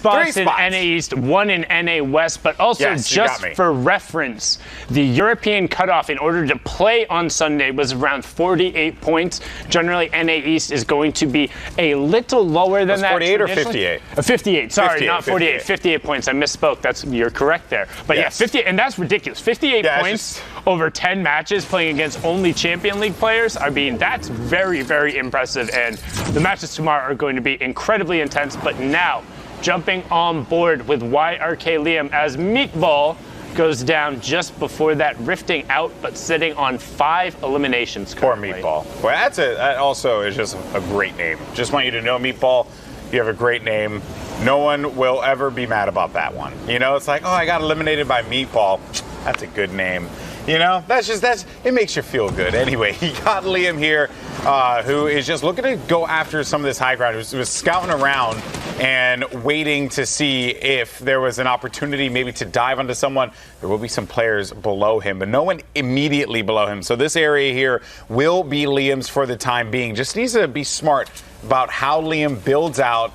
spots in NA East, 1 in NA West, but also just for reference, the European cutoff in order to play on Sunday was around 48 points. Generally, NA East is going to be a little lower than that. 48 or 58? 58, sorry, 58, not 48. 58 points. I misspoke. You're correct there. But yeah, 58, and that's ridiculous. 58 points over 10 matches playing against only Champion League players. I mean, that's very, very impressive, and the matches tomorrow are going to be incredibly intense. But now, jumping on board with YRK Liam as Meatball goes down just before that, rifting out, but sitting on 5 eliminations currently. Poor Meatball. Well, that also is just a great name. Just want you to know, Meatball, you have a great name. No one will ever be mad about that one. You know, it's like, oh, I got eliminated by Meatball. That's a good name. You know, it makes you feel good. Anyway, he got Liam here, who is just looking to go after some of this high ground. He was scouting around and waiting to see if there was an opportunity maybe to dive onto someone. There will be some players below him, but no one immediately below him. So this area here will be Liam's for the time being. Just needs to be smart about how Liam builds out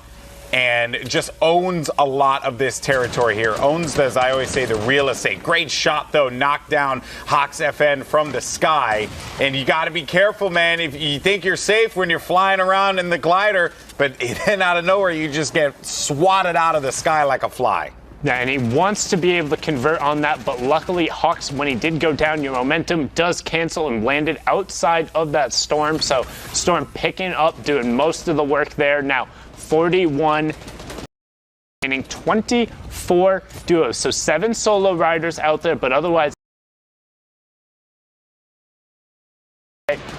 and just owns a lot of this territory here. Owns, as I always say, the real estate. Great shot, though. Knocked down Hawks FN from the sky. And you got to be careful, man. If you think you're safe when you're flying around in the glider, but then out of nowhere, you just get swatted out of the sky like a fly. Yeah, and he wants to be able to convert on that, but luckily Hawks, when he did go down, your momentum does cancel and landed outside of that Storm. So Storm picking up, doing most of the work there. Now 41, remaining 24 duos. So 7 solo riders out there, but otherwise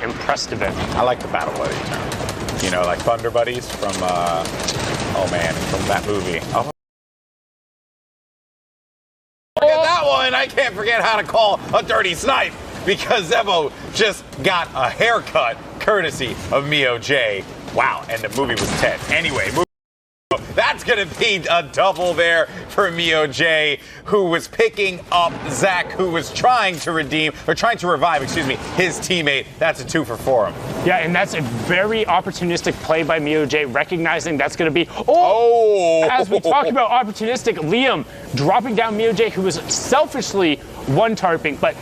impressed of it. I like the Battle Buddy term. You know, like Thunder Buddies from, from that movie. Oh. Forget that one. I can't forget how to call a dirty snipe because Zevo just got a haircut courtesy of Mio J. Wow, and the movie was 10. Anyway, that's going to be a double there for Mio J, who was picking up Zach, who was trying to revive, his teammate. That's a 2 for him. Yeah, and that's a very opportunistic play by Mio J, recognizing that's going to be, as we talk about opportunistic, Liam dropping down Mio J, who was selfishly one-tarping, but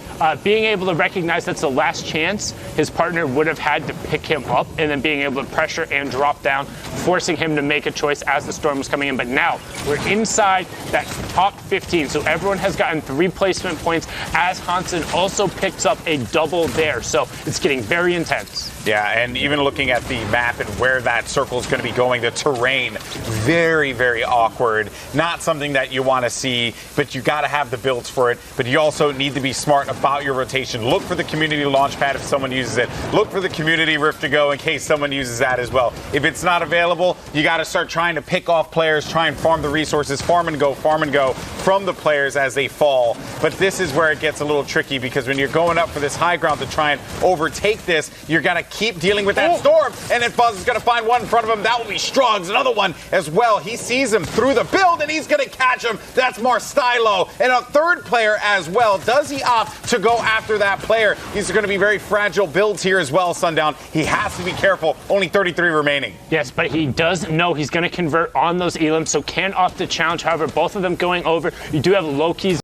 being able to recognize that's the last chance his partner would have had to pick him up, and then being able to pressure and drop down, forcing him to make a choice as the Storm was coming in. But now we're inside that top 15, so everyone has gotten 3 placement points as Hansen also picks up a double there. So it's getting very intense. Yeah, and even looking at the map and where that circle is going to be going, the terrain, very, very awkward. Not something that you want to see, but you got to have the builds for it. But you also need to be smart about your rotation. Look for the community launchpad if someone uses it. Look for the community rift to go in case someone uses that as well. If it's not available, you got to start trying to pick off players, try and farm the resources, farm and go from the players as they fall. But this is where it gets a little tricky because when you're going up for this high ground to try and overtake this, you're going to keep dealing with that Storm, and then Buzz is going to find one in front of him. That will be Struggs, another one as well. He sees him through the build, and he's going to catch him. That's Marstylo, and a third player as well. Does he opt to go after that player? These are going to be very fragile builds here as well, Sundown. He has to be careful. Only 33 remaining. Yes, but he does know he's going to convert on those elims, so can opt to challenge. However, both of them going over. You do have Loki's